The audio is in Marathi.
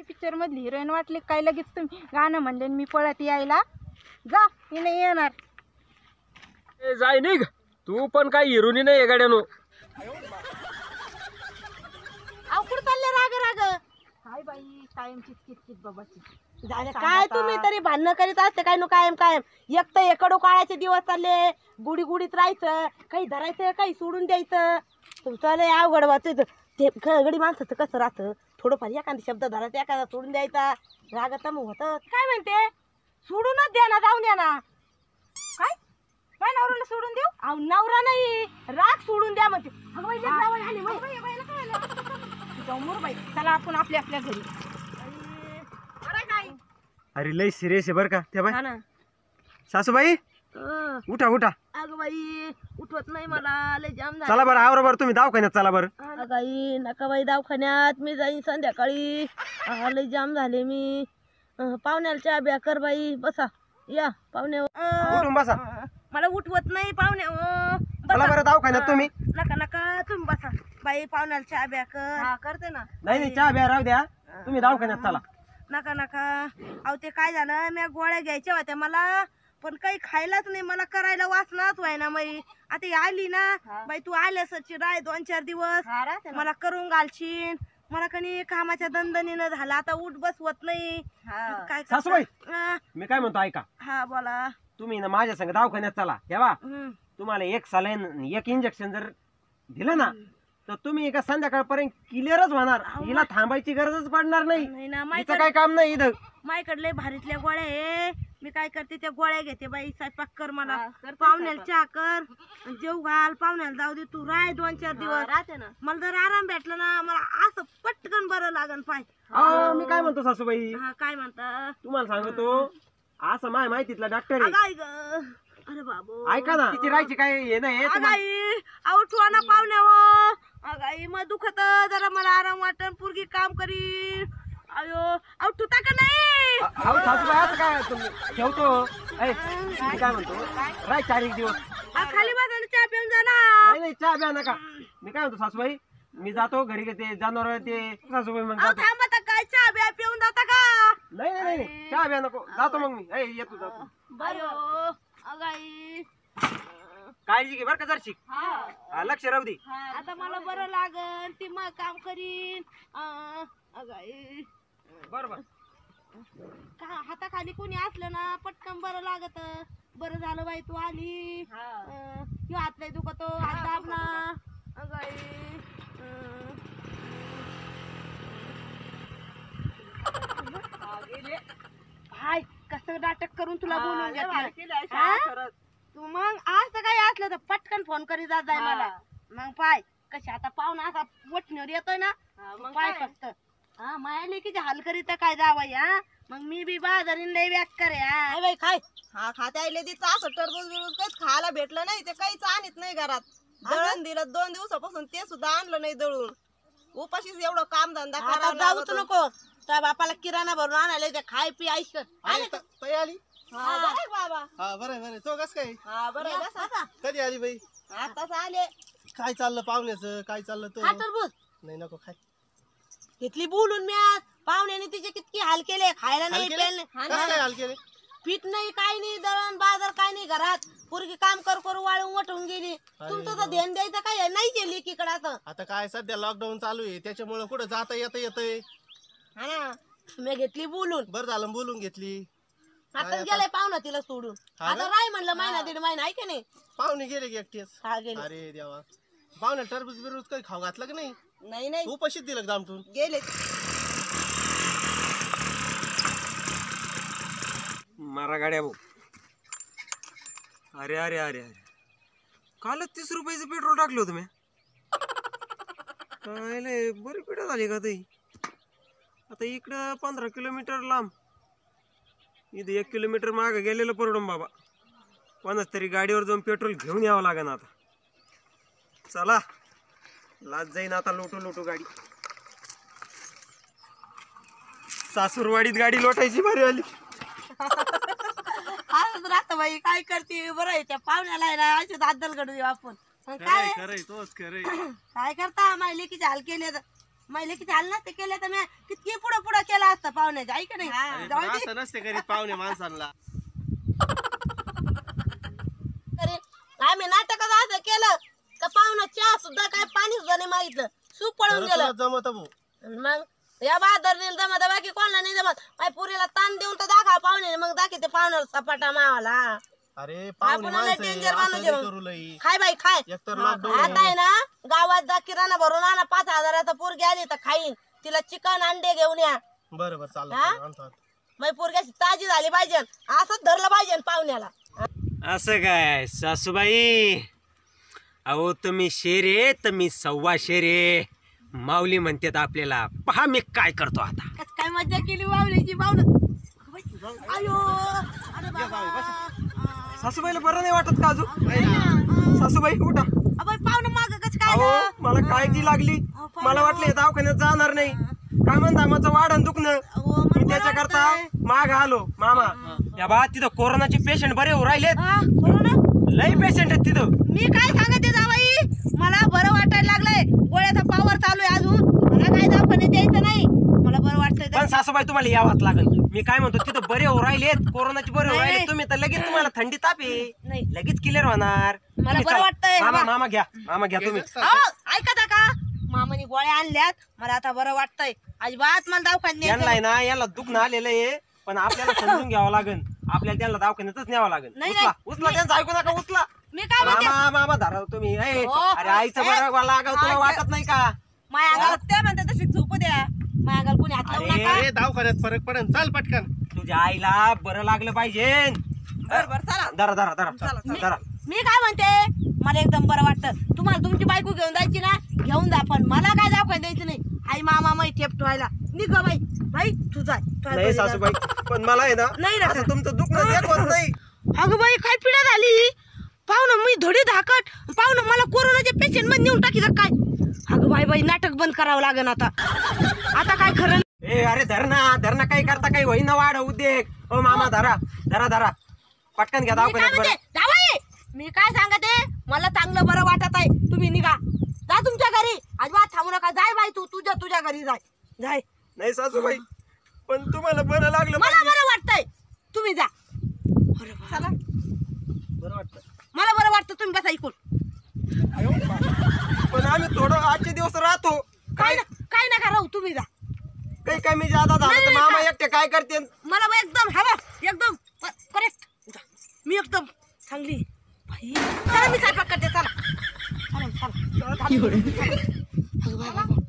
पिक्चर मधली हिरोईन वाटली काय लगेच तुम्ही गाणं म्हणले मी पळत यायला जा मी नाही येणार. जाय निघ तू पण काय हिरोनी नाही गाड्यानो. अहो कुठं चालले राग राग काय बाई कायमचीच किटकिट बाबाची झाले काय तुम्ही तरी भांडणं करीत असते काय नो कायम कायम. एक तर एकडो काळाचे दिवस चालले गुढी गुढीत राहायचं काही धरायचं काही सोडून द्यायचं. तुमचं लय अवघड वाचायचं ते गडी माणसाचं कसं राहतं थोडंफार एखादा शब्द धरायचा एखादा सोडून द्यायचा रागात मग होतं. काय म्हणते सोडूनच द्या ना जाऊन द्या ना. काय काय नवऱ्याला सोडून देऊ. अहो नवरा नाही राग सोडून द्या म्हणते. अगं बाई जावई आली बाई चला आपण आपल्या आपल्या घरी. अरे लय सिरियस आहे बर का त्या बाई. हा ना सासूबाई उठा उठा. अगं बाई उठवत नाही मला लय जाम झालं. चला बरं आवरा बरं तुम्ही दवाखान्यात चला बरं. बाई नका बाई दवाखान्यात मी जाईन संध्याकाळी. लय जाम झाले मी. पाहुण्याला चहा ब्या कर बाई बसा या पाहुण्या. उठून बसा. मला उठवत नाही पाहुण्या चला बरं दवाखान्यात तुम्ही. नका नका तुम्ही बसा बाई पाहुण्याला चहा ब्या कर. करते ना. नाही नाही चहा ब्या राहू द्या तुम्ही दवाखान्यात चला. नका नका. अहो ते काय झालं मी गोळ्या घ्यायच्या होत्या मला पण काही खायलाच नाही मला करायला वाचनाच व्हायना बाई. आता ही आली ना बाई तू आल्यासची राय 2-4 दिवस मला करून घालशील. मला कणी कामाच्या दणदणीनं झाला आता उठ बसवत नाही. काय सासूबाई मी काय म्हणतो ऐका. हा बोला. तुम्ही ना माझ्या संग दवाखान्यात चला तेव्हा तुम्हाला एक सलाईन एक इंजेक्शन जर दिलं ना तर तुम्ही एका संध्याकाळपर्यंत क्लिअरच होणार. हिला थांबायची गरजच पडणार नाही. हिचं काय काम नाही इथं. माझ्याकडले भारीतल्या गोळ्या आहे मी काय करते त्या गोळ्या घेते बाई. स्वयंपाक कर मला पाहुण्याला चहा कर जेव घाल पाहुण्याला जाऊ दे तू राय 2-4 दिवस राहते ना. मला जर आराम भेटला ना मला असं पटकन बरं लागन पाय. मी काय म्हणतो सासूबाई. हा काय म्हणता तुम्हाला सांगतो असं माय माहितीतला डॉक्टर आहे. अरे बाबू ऐका ना तिची राहायची काय हे नाही. उठवा ना पाहुण्यावर. अगाई मग दुखत जरा मला आराम वाटन पुरगी काम करी. अयो उठता का नाही. सासूबाई असं काय तुम्ही ठेवतो. मी काय म्हणतो राय 4 दिवस खाली माझा चहा पिऊन जा ना. नाही नाही चहा प्या नका. मी काय म्हणतो सासूबाई मी जातो घरी ते जनावर ते सासूबाई मग थांबा काय चहा बिया पिऊन जाता का. नाही नाही नाही चहा प्या नको जातो मग मी येतो जातो. बरं अगाई काळजी घे बर का जरशी लक्ष राहू दे. आता मला बरं लागल ती मग काम करीन. अगाई बरोबर का हाताखाली कोणी असलं ना पटकन बरं लागत. बरं झालं बाई तू आली. हात नाही दुखतो हात दाब ना. अगाई हाय कसं नाटक करून तुला बोलून घेतलं. तू मग आज तर काही असलं तर पटकन फोन करी जात जाय मला. मग पाय कशी आता पाहुणा असा वठणीवर येतोय ना पाय फक्त माया लेकीची हाल करीत काय जावाई. मग मी बी बाजारीन लय व्याक करे बाई खाय. खात्या आले तिचं असं टरबूज बिरबूज काहीच खायला भेटलं नाही ते काहीच आणत नाही घरात. दळण दिलं 2 दिवसापासून ते सुद्धा आणलं नाही दळून. उपाशीच एवढं काम धंदा करायला जाऊच नको त्या बापाला किराणा भरून आणायला खाय पी आईश ताई आली. बाबा. हा बरं तो कस काय. बरं कधी आली बाई. आताच आले. काय चाललं पाहुण्याचं काय चाललं तो. टरबूज नाही नको खाय. घेतली बोलून मी आज पाहुण्याने तिचे किती हाल केले खायला नाही प्यायला कस काय हाल केले. पीठ नाही काय नाही दळण बाजार काय नाही घरात. पोरगी काम करू वाळून वटून गेली. तुमचं तर ध्यान द्यायचं काय नाही केली एकीकडे. आता काय सध्या लॉकडाऊन चालू आहे त्याच्यामुळे कुठं जाता येतंय. हा ना मी घेतली बोलून. बरं झालं बोलून घेतली. आताच गेलाय पाहुणा तिला सोडून. आता राय म्हणलं महिना 1.5 महिना आहे का नाही. पाहुणे गेले की एकटेच. हा गेले. अरे देवा पाहुणे टरबूज बिरबूज काही खाऊ घातलं की नाही. नाही उपाशीच दिलं दामटून गेले. मारा गाड्या भाऊ. अरे अरे अरे अरे कालच 30 रुपयाचं पेट्रोल टाकलं होतं मी. काय बरी पिढा झाली का ताई. आता इकडं 15 किलोमीटर लांब इथं 1 किलोमीटर मागं गेलेलं परवडून बाबा. कोणाच तरी गाडीवर जाऊन पेट्रोल घेऊन यावं लागेल आता. चला लाज जाईन आता लोटू गाडी. सासूरवाडीत गाडी लोटायची भारी आली. राहत बाई काय करते बरं आहे त्या पाहुण्याला आहे ना अशी दादल घडू देऊ आपण. काय खरंय तोच खरंय. काय करता माझ्या लेकीचे हाल केले मैले किती हाल नसते केले तर मी किती पुढं पुढं केलं असतं पाहुण्याच्या ऐक नाही अरे जाऊ पण दे. असं नसते करीत पाहुणे माणसांना. तरी आम्ही नाटकात असं केलं का पाहुणा चहा सुद्धा काय पाणी सुद्धा नाही मागितलं सूप पळून खरं गेलं तुला जमत भाऊ. मग या बहादर जमत बाकी कोणाला नाही जमत माझ्या पुरीला ताण देऊन तर दाखवा पाहुणे मग दाखवते पाहुण्याला सपाटा मावाला अरे पाहुणे आपण लय माणसं आहे, danger असं माणूस आहे नाही मग. करू लई. खाय बाई खाय एकतर लॉकडाऊन आता आहे ना गावात जा किराणा भरून आणा 5,000चा पोरगी आली तर खाईन तिला चिकन अंडे घेऊन या बरं बरं चाललं हा? चाललं, आणतो, आणतो. मग पोरग्याची ताजी झाली पाहिजे असंच धरलं पाहिजे पाहुण्याला असं काय सासूबाई अहो तुम्ही शेरे तर मी सव्वा शेरे माऊली म्हणतात आपल्याला पहा मी काय करतो आता. कस काय मज्जा केली वावल्याची पाहुणं अयो अरे बाबा सासूबाईला बरं नाही वाटत का अजून सासूबाई उठा. अबे पाहुणं माग कस काय अहो ग? मला काळजी लागली मला वाटलं हे दवाखान्यात जाणार नाही काय म्हणता माझं वाढन दुखणं अहो, मी मला त्याच्याकरता वाटतंय. माग आलो मामा या बा तिथं कोरोनाचे पेशंट बरे होऊ राहिलेत हा, बरं ना? लई पेशंट आहेत तिथं. मी काय सांगते जावाई मला बरं वाटायला लागलंय गोळ्याचा पावर चालू आहे अजून मला काय दवाखान्यात द्यायचं नाही मला बरं वाटतंय पण सासूबाई तुम्हाला यावंच लागल मी काय म्हणतो तिथं बरे होऊ राहिलेत कोरोनाचे बरे होऊ नाही, राहिले नाही. तुम्ही तर लगेच तुम्हाला थंडी ताप आहे नाही लगेच क्लिअर होणार मला तुम्ही बरं चला. वाटतंय, मामा बाबा. मामा घ्या तुम्ही अहो, ऐकता का मामाने गोळ्या आणल्यात मला आता बरं वाटतंय अजिबात मला दवाखान्यात यांना न्यायचं आहे ना याला दुखणं आलेलं आहे पण आपल्याला समजून घ्यावं लागेल आपल्याला त्यांना दवाखान्यातच न्यावं लागेल नाही, उचला नाही. उचला त्यांचं ऐकू नका उचला मी काय म्हणते मामा धरा तुम्ही ए, हो, अरे आईचं ए, बरं लागल तुला काय- वाटत नाही का माझ्या अंगाला त्या म्हणतात तशी झोपू द्या माझ्या अंगाला कोणी हात लावू अरे, नका अरे दवाखान्यात फरक पडेल चाल पटकन. तुझ्या आईला बरं लागलं पाहिजे बरं चला धरा धरा धरा धरा मी काय म्हणते मला एकदम बरं वाटतं तुम्हाला तुमची बायको घेऊन जायची ना घेऊन जा पण मला काय दवाखान्यात द्यायचं नाही आई मामा मै ठेप ठेवायला निघ बाई बाई तू जाय नाही सासूबाई पण मला आहे ना नाही रे. असं तुमचं दुखणं देखवत नाही अगं बाई काय पिढा झाली पाहुणं मी धडी धाकट पाहुणं मला कोरोनाचे पेशंट मध्ये नेऊन टाकीचं काय अगं बाई बाई नाटक बंद करावं लागेल आता आता काय खरं ए अरे धरणा काही करता काही होईना वाढ उद्योग ओ मामा धरा धरा धरा पटकन घ्या मी काय दवाखान्यात म्हणते बरं जावई मी काय सांगते मला चांगलं बरं वाटत आहे तुम्ही निघा जा तुमच्या घरी अजिबात थांबू नका जाय बाई तू तुझ्या घरी जाय नाही सासूबाई पण तुम्हाला बरं लागलं मला पाहिजे. बरं वाटतंय तुम्ही जा अरे वा. चला बरं वाटतं मला बरं वाटतं तुम्ही बसा ऐकून पण आम्ही थोडं आजचे दिवस राहतो काय नका राहू तुम्ही जा काही कमी जादा झालं तर नाही, मामा काय? एकटे काय करते मला बा एकदम हवा एकदम करेक्ट मी एकदम चांगली बाई चला मी स्वयंपाक करते चला चला चला